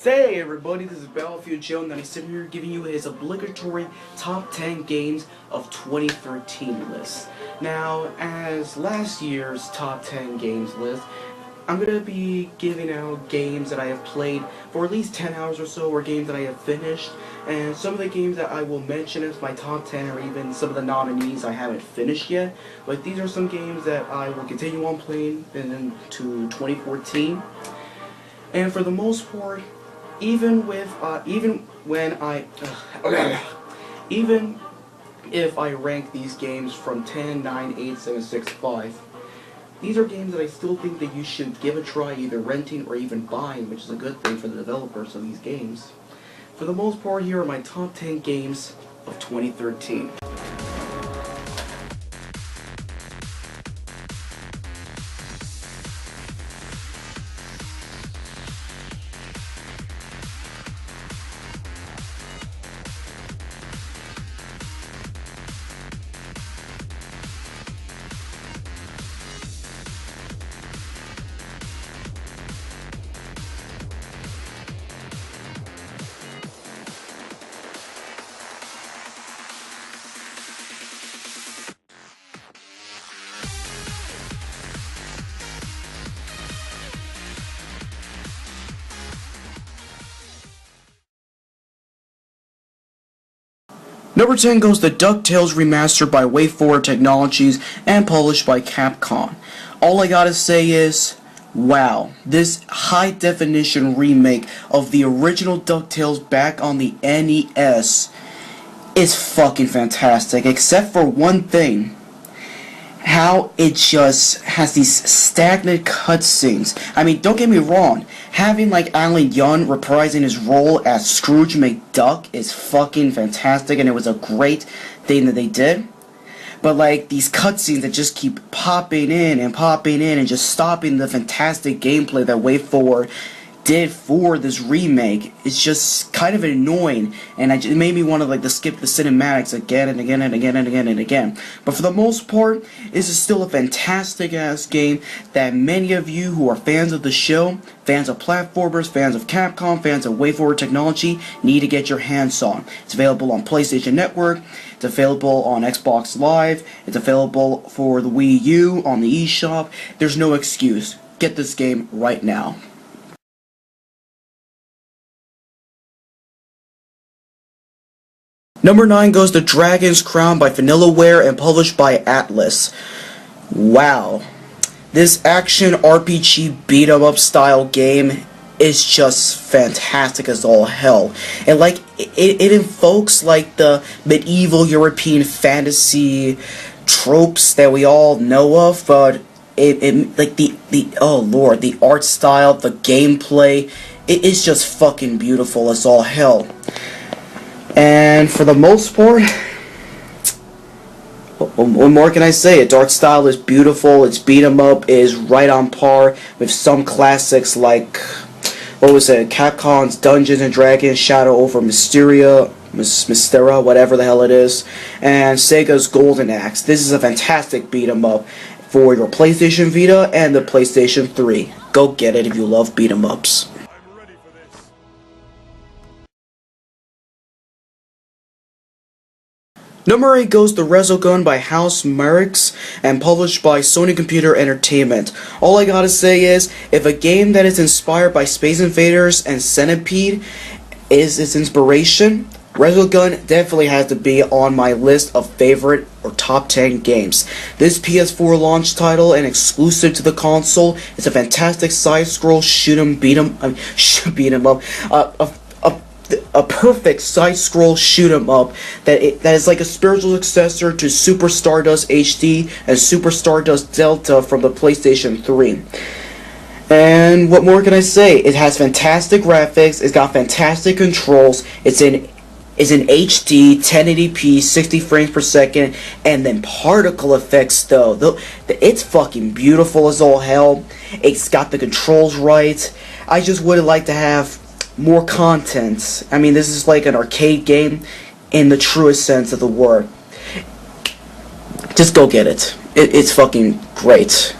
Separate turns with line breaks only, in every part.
Hey everybody, this is BattlefieldJoe97 here giving you his obligatory top 10 games of 2013 list. Now, as last year's top 10 games list, I'm going to be giving out games that I have played for at least 10 hours or so, or games that I have finished, and some of the games that I will mention as my top 10 or even some of the nominees I haven't finished yet, but these are some games that I will continue on playing into 2014. And for the most part, even if I rank these games from 10, 9, 8, 7, 6, 5, these are games that I still think that you should give a try, either renting or even buying, which is a good thing for the developers of these games. For the most part, here are my top 10 games of 2013. Number 10 goes to Ducktales Remastered by WayForward Technologies and published by Capcom. All I gotta say is, wow, this high-definition remake of the original DuckTales back on the NES is fucking fantastic, except for one thing. How it just has these stagnant cutscenes. I mean, don't get me wrong, having like Alan Young reprising his role as Scrooge McDuck is fucking fantastic, and it was a great thing that they did. But like these cutscenes that just keep popping in and just stopping the fantastic gameplay that WayForward did for this remake, it's just kind of annoying, and it made me want to like skip the cinematics again and again and again and again and again. But for the most part, this is still a fantastic ass game that many of you who are fans of the show, fans of platformers, fans of Capcom, fans of WayForward Technology need to get your hands on. It's available on PlayStation Network, it's available on Xbox Live, it's available for the Wii U on the eShop. There's no excuse. Get this game right now. Number 9 goes to Dragon's Crown by Vanillaware and published by Atlas. Wow. This action RPG beat-em-up style game is just fantastic as all hell. And like, it invokes like the medieval European fantasy tropes that we all know of, but it like oh lord, the art style, the gameplay, it is just fucking beautiful as all hell. And for the most part, what more can I say? Its art style is beautiful, its beat 'em up is right on par with some classics like, what was it, Capcom's Dungeons and Dragons Shadow over Mysteria, whatever the hell it is, and Sega's Golden Axe. This is a fantastic beat 'em up for your PlayStation Vita and the PlayStation 3. Go get it if you love beat 'em ups. Number 8 goes to Resogun by House Merrick's and published by Sony Computer Entertainment. All I gotta say is, if a game that is inspired by Space Invaders and Centipede is its inspiration, Resogun definitely has to be on my list of favorite or top 10 games. This PS4 launch title and exclusive to the console is a fantastic side-scroll a perfect side-scroll shoot-'em-up that is like a spiritual successor to Super Stardust HD and Super Stardust Delta from the PlayStation 3. And what more can I say? It has fantastic graphics, it's got fantastic controls, it's in HD, 1080p, 60 frames per second, and then particle effects though. It's fucking beautiful as all hell. It's got the controls right. I just would like to have more content. I mean, this is like an arcade game in the truest sense of the word. Just go get it. It's fucking great.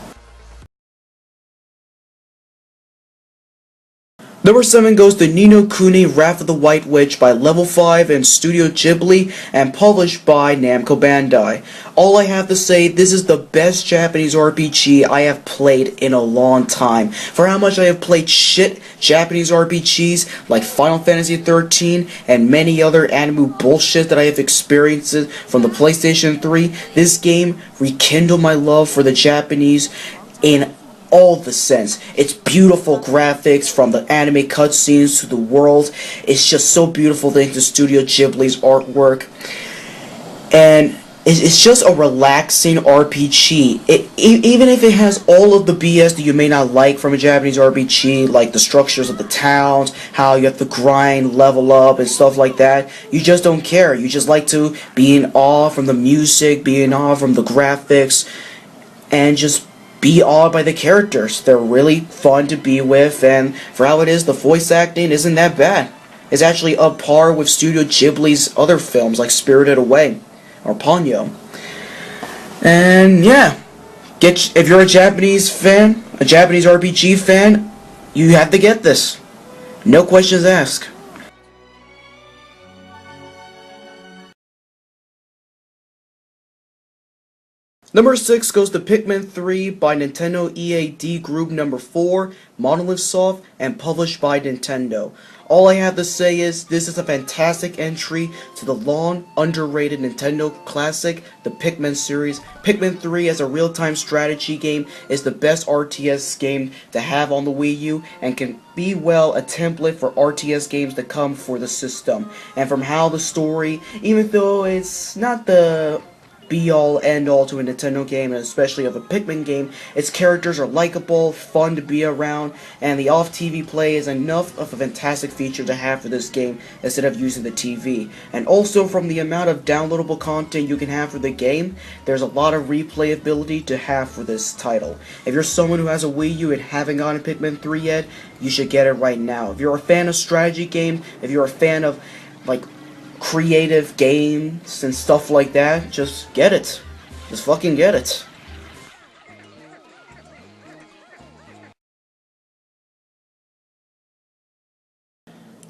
Number 7 goes to Ninokuni Wrath of the White Witch by Level 5 and Studio Ghibli and published by Namco Bandai. All I have to say, this is the best Japanese RPG I have played in a long time. For how much I have played shit Japanese RPGs like Final Fantasy XIII and many other anime bullshit that I have experienced from the PlayStation 3, this game rekindled my love for the Japanese in all the sense. It's beautiful graphics from the anime cutscenes to the world. It's just so beautiful thanks to Studio Ghibli's artwork. And it's just a relaxing RPG. Even if it has all of the BS that you may not like from a Japanese RPG, like the structures of the towns, how you have to grind, level up, and stuff like that, you just don't care. You just like to be in awe from the music, be in awe from the graphics, and just be awed by the characters. They're really fun to be with, and for how it is, the voice acting isn't that bad. It's actually up par with Studio Ghibli's other films like Spirited Away or Ponyo. And yeah, if you're a Japanese fan, a Japanese RPG fan, you have to get this. No questions asked. Number 6 goes to Pikmin III by Nintendo EAD Group Number 4, Monolith Soft, and published by Nintendo. All I have to say is, this is a fantastic entry to the long, underrated Nintendo classic, the Pikmin series. Pikmin 3 as a real-time strategy game is the best RTS game to have on the Wii U, and can be well a template for RTS games to come for the system. And from how the story, even though it's not the be-all, end-all to a Nintendo game, and especially of a Pikmin game, its characters are likable, fun to be around, and the off-TV play is enough of a fantastic feature to have for this game instead of using the TV. And also, from the amount of downloadable content you can have for the game, there's a lot of replayability to have for this title. If you're someone who has a Wii U and haven't gotten Pikmin 3 yet, you should get it right now. If you're a fan of strategy game, if you're a fan of, like, creative games and stuff like that, just get it. Just fucking get it.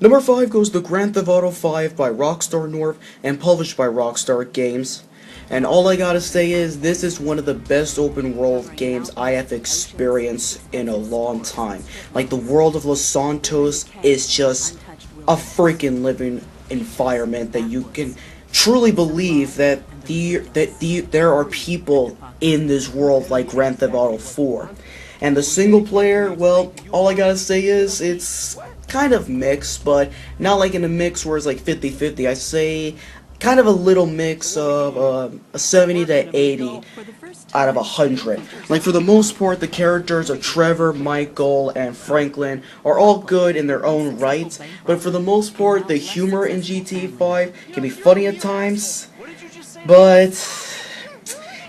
Number 5 goes to Grand Theft Auto 5 by Rockstar North and published by Rockstar Games. And all I gotta say is, this is one of the best open world games I have experienced in a long time. Like, the world of Los Santos is just a freaking living environment that you can truly believe that there are people in this world like Grand Theft Auto 4. And the single player, well, all I gotta say is, it's kind of mixed, but not like in a mix where it's like 50-50. I say kind of a little mix of a 70 to 80 out of 100. Like, for the most part, the characters of Trevor, Michael, and Franklin are all good in their own right, but for the most part, the humor in GTA 5 can be funny at times, but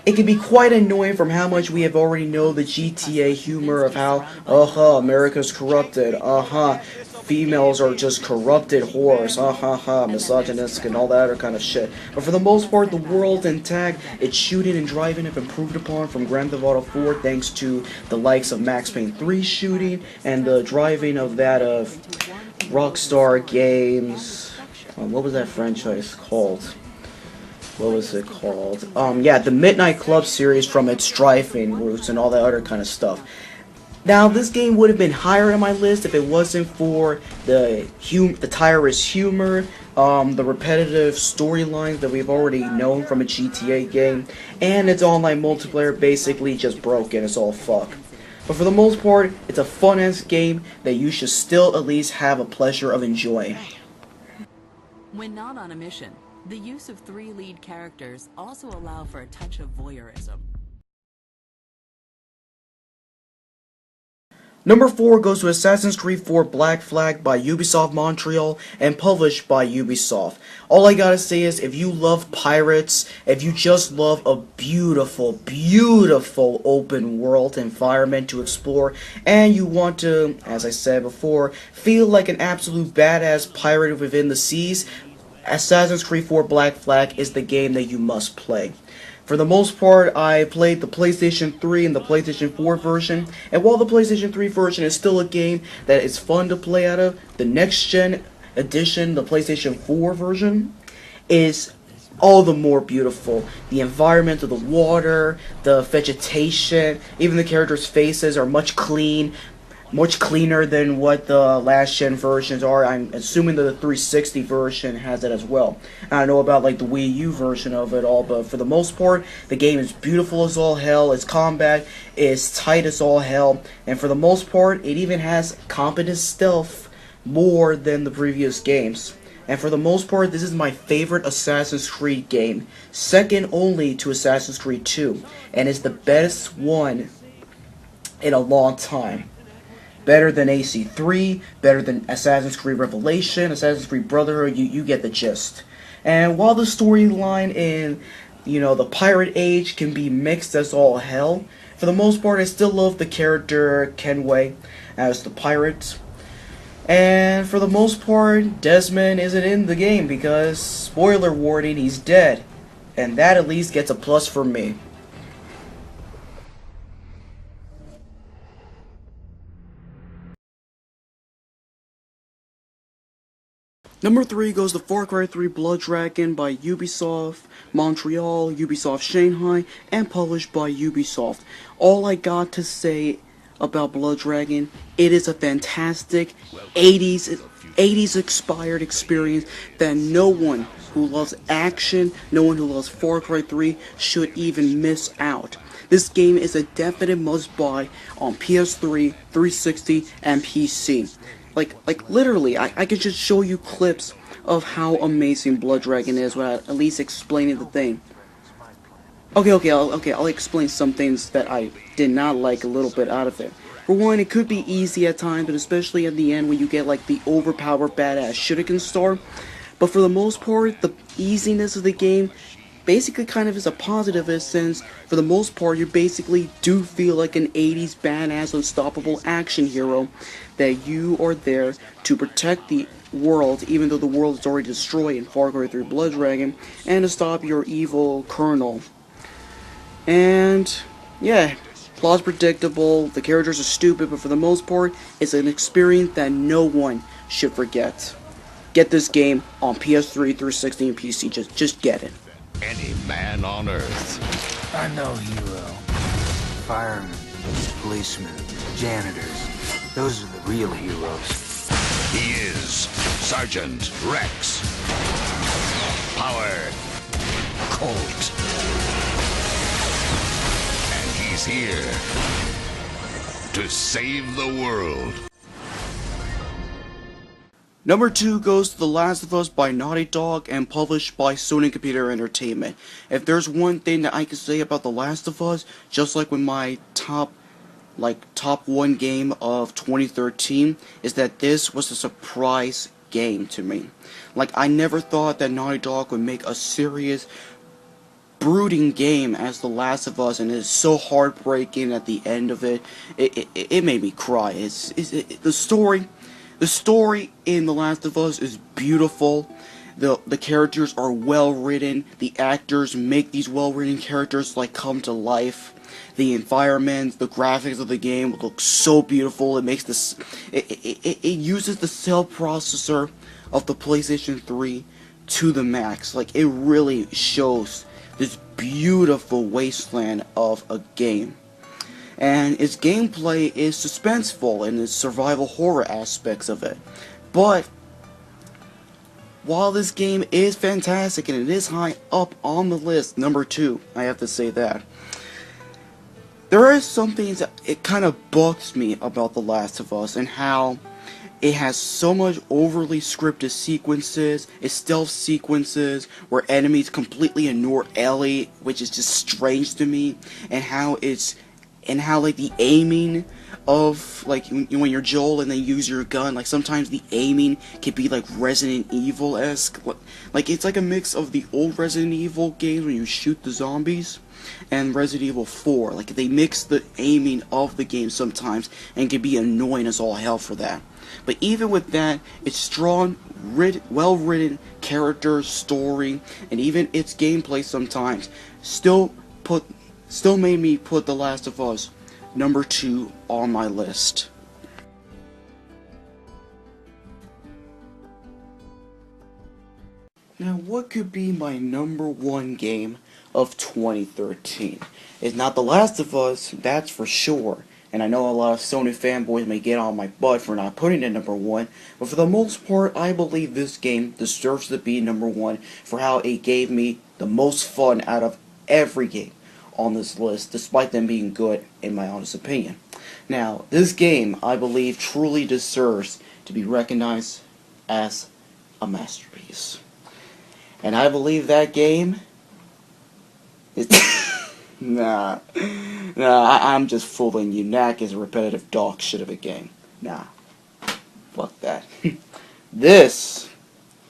it can be quite annoying from how much we have already know the GTA humor of how, America's corrupted, females are just corrupted whores, misogynistic and all that other kind of shit. But for the most part, the world intact, its shooting and driving have improved upon from Grand Theft Auto 4 thanks to the likes of Max Payne 3 shooting and the driving of that of Rockstar Games. What was that franchise called? What was it called? Yeah, the Midnight Club series from its driving routes and all that other kind of stuff. Now, this game would have been higher on my list if it wasn't for the tireless humor, the repetitive storylines that we've already known from a GTA game, and its online multiplayer basically just broken. It's all fuck. But for the most part, it's a fun-ass game that you should still at least have a pleasure of enjoying.
When not on a mission, the use of 3 lead characters also allow for a touch of voyeurism.
Number 4 goes to Assassin's Creed 4 Black Flag by Ubisoft Montreal and published by Ubisoft. All I gotta say is, if you love pirates, if you just love a beautiful, beautiful open world environment to explore, and you want to, as I said before, feel like an absolute badass pirate within the seas, Assassin's Creed 4 Black Flag is the game that you must play. For the most part, I played the PlayStation 3 and the PlayStation 4 version, and while the PlayStation 3 version is still a game that is fun to play out of, the next gen edition, the PlayStation 4 version, is all the more beautiful. The environment of the water, the vegetation, even the characters' faces are much cleaner than what the last gen versions are. I'm assuming that the 360 version has it as well. I don't know about like the Wii U version of it all, but for the most part, the game is beautiful as all hell. Its combat is tight as all hell, and for the most part, it even has competent stealth more than the previous games. And for the most part, this is my favorite Assassin's Creed game, second only to Assassin's Creed 2, and it's the best one in a long time. Better than AC3, better than Assassin's Creed Revelation, Assassin's Creed Brotherhood, you get the gist. And while the storyline in, the Pirate Age can be mixed as all hell, for the most part I still love the character Kenway as the pirate. And for the most part, Desmond isn't in the game because, spoiler warning, he's dead. And that at least gets a plus for me. Number 3 goes to Far Cry 3 Blood Dragon by Ubisoft Montreal, Ubisoft Shanghai, and published by Ubisoft. All I got to say about Blood Dragon, it is a fantastic 80s inspired experience that no one who loves action, no one who loves Far Cry 3 should even miss out. This game is a definite must-buy on PS3, 360, and PC. Like literally, I could just show you clips of how amazing Blood Dragon is without at least explaining the thing. I'll explain some things that I did not like a little bit out of it. For one, it could be easy at times, but especially at the end when you get like the overpowered badass Shuriken star. But for the most part, the easiness of the game basically kind of is a positive in a sense. For the most part, you basically do feel like an 80s badass unstoppable action hero, that you are there to protect the world, even though the world is already destroyed in Far Cry 3 Blood Dragon, and to stop your evil colonel. And yeah, plot's predictable, the characters are stupid, but for the most part, it's an experience that no one should forget. Get this game on PS3, 360, and PC. Just get it.
Any man on Earth.
I know hero. Firemen, policemen, janitors. Those are the real heroes.
He is Sergeant Rex. Power. Colt. And he's here to save the world.
Number 2 goes to The Last of Us by Naughty Dog and published by Sony Computer Entertainment. If there's one thing that I can say about The Last of Us, just like with my top 1 game of 2013, is that this was a surprise game to me. Like, I never thought that Naughty Dog would make a serious, brooding game as The Last of Us, and it's so heartbreaking at the end of it. It made me cry. The story in The Last of Us is beautiful. The characters are well written. The actors make these well written characters come to life. The environment, the graphics of the game look so beautiful. It makes this. It uses the cell processor of the PlayStation 3 to the max. It really shows this beautiful wasteland of a game. And its gameplay is suspenseful in its survival horror aspects of it. But while this game is fantastic and it is high up on the list, number 2, I have to say that, there are some things that it kind of bugs me about The Last of Us, and how it has so much overly scripted sequences, it's stealth sequences where enemies completely ignore Ellie, which is just strange to me, and how the aiming of when you're Joel and they use your gun, sometimes the aiming can be Resident Evil-esque. It's like a mix of the old Resident Evil games when you shoot the zombies and Resident Evil 4. They mix the aiming of the game sometimes and can be annoying as all hell for that. But even with that, it's drawn well-written characters, story, and even its gameplay sometimes still made me put The Last of Us number 2 on my list. Now, what could be my number 1 game of 2013? It's not The Last of Us, that's for sure. And I know a lot of Sony fanboys may get on my butt for not putting it number 1, but for the most part, I believe this game deserves to be number 1 for how it gave me the most fun out of every game on this list, despite them being good in my honest opinion. Now, this game, I believe, truly deserves to be recognized as a masterpiece. And I believe that game is... Nah, I'm just fooling you. Knack is a repetitive dog shit of a game. Nah, fuck that. This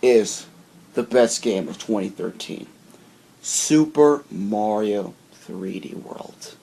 is the best game of 2013. Super Mario 3D World.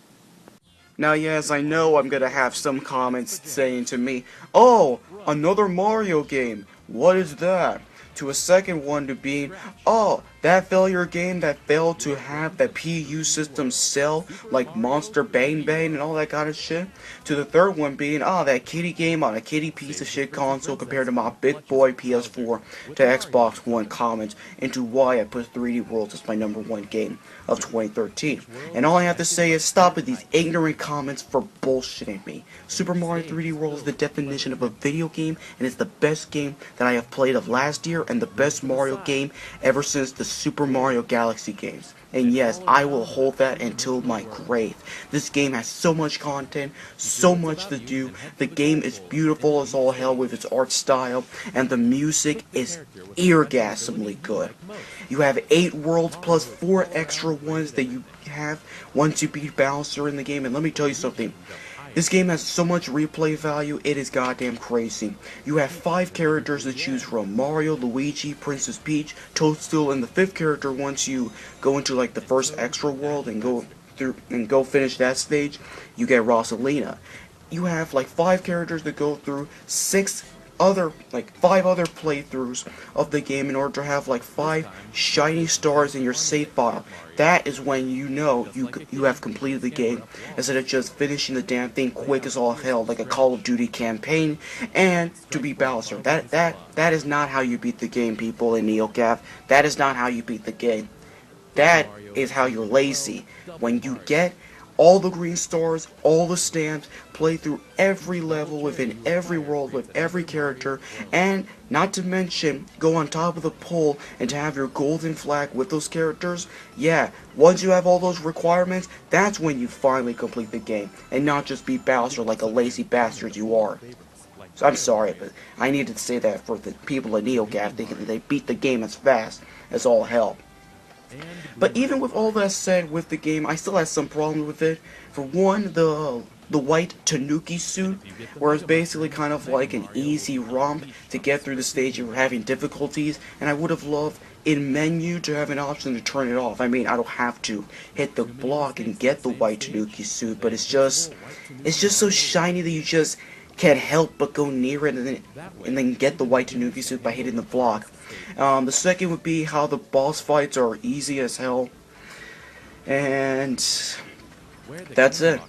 Now, yes, I know I'm gonna have some comments saying to me, "Oh, another Mario game. What is that?" To a second one to being, "Oh, that failure game that failed to have the PU system sell like Monster Bang Bang and all that kind of shit." To the third one being, "Oh, that kitty game on a kitty piece of shit console compared to my big boy PS4 to Xbox One" comments into why I put 3D World as my number 1 game of 2013. And all I have to say is stop with these ignorant comments for bullshitting me. Super Mario 3D World is the definition of a video game, and it's the best game that I have played of last year and the best Mario game ever since the Super Mario Galaxy games. And yes, I will hold that until my grave. This game has so much content, so much to do. The game is beautiful as all hell with its art style, and the music is eargasmingly good. You have 8 worlds plus 4 extra ones that you have once you beat Bowser in the game, and let me tell you something. This game has so much replay value, it is goddamn crazy. You have 5 characters to choose from: Mario, Luigi, Princess Peach, Toadstool, and the 5th character once you go into like the first extra world and go finish that stage, you get Rosalina. You have like 5 characters to go through 5 other playthroughs of the game in order to have like 5 shiny stars in your save file. That is when you know you have completed the game, instead of just finishing the damn thing quick as all hell like a Call of Duty campaign and to beat Bowser. That is not how you beat the game, people in NeoGAF. That is not how you beat the game. That is how you're lazy. When you get all the green stars, all the stamps, play through every level within every world with every character, and not to mention go on top of the pole and to have your golden flag with those characters, yeah, once you have all those requirements, that's when you finally complete the game, and not just beat Bowser like a lazy bastard you are. So I'm sorry, but I needed to say that for the people at NeoGAF thinking that they beat the game as fast as all hell. But even with all that said with the game, I still have some problems with it. For one, the white Tanuki suit, where it's basically kind of like an easy romp to get through the stage if you're having difficulties, and I would have loved in menu to have an option to turn it off. I mean, I don't have to hit the block and get the white Tanuki suit, but it's just so shiny that you just can't help but go near it and then get the white Tanuki suit by hitting the block. The second would be how the boss fights are easy as hell, and that's it.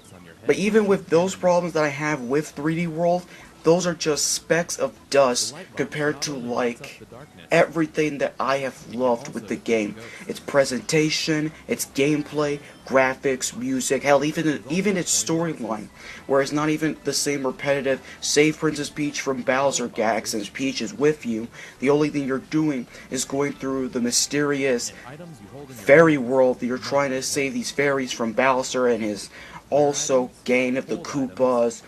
But even with those problems that I have with 3D World, those are just specks of dust compared to like everything that I have loved with the game. Its presentation, its gameplay, graphics, music, hell, even its storyline, where it's not even the same repetitive save Princess Peach from Bowser gag since Peach is with you. The only thing you're doing is going through the mysterious fairy world that you're trying to save these fairies from Bowser and his also gang of the Koopas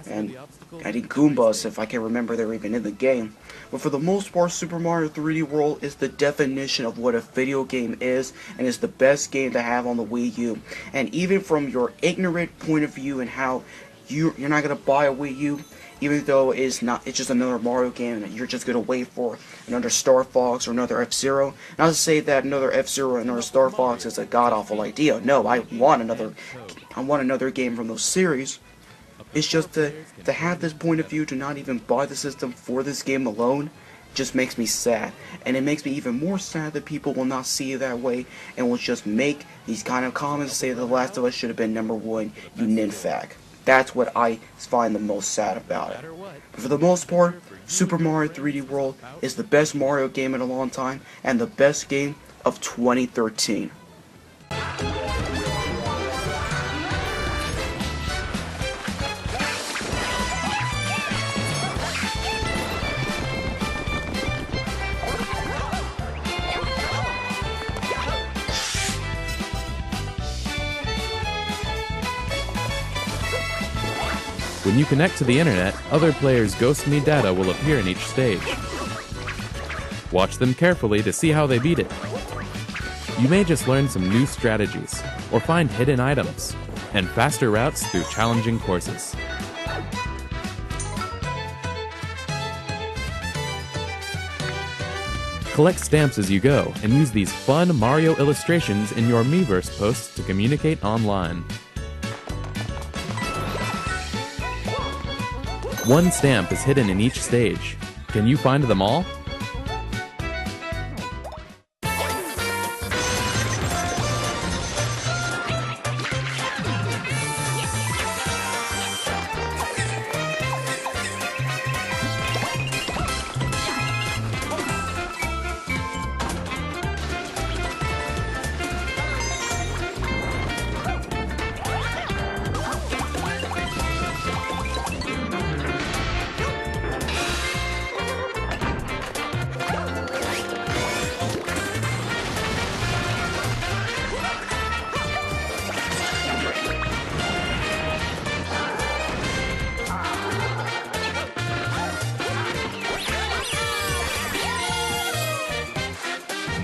and I think Goombas, if I can remember they're even in the game. But for the most part, Super Mario 3D World is the definition of what a video game is, and is the best game to have on the Wii U. And even from your ignorant point of view and how you're not gonna buy a Wii U, even though it's just another Mario game and you're just gonna wait for another Star Fox or another F-Zero. Not to say that another F-Zero or another Star Fox is a god-awful idea. No, I want another game from those series. It's just to have this point of view to not even buy the system for this game alone just makes me sad. And it makes me even more sad that people will not see it that way and will just make these kind of comments and say The Last of Us should have been #1, you ninfag. That's what I find the most sad about it. But for the most part, Super Mario 3D World is the best Mario game in a long time and the best game of 2013.
When you connect to the internet, other players' Ghost Me data will appear in each stage. Watch them carefully to see how they beat it. You may just learn some new strategies, or find hidden items, and faster routes through challenging courses. Collect stamps as you go, and use these fun Mario illustrations in your Miiverse posts to communicate online. One stamp is hidden in each stage. Can you find them all?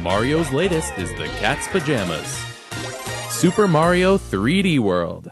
Mario's latest is the cat's pajamas. Super Mario 3D World.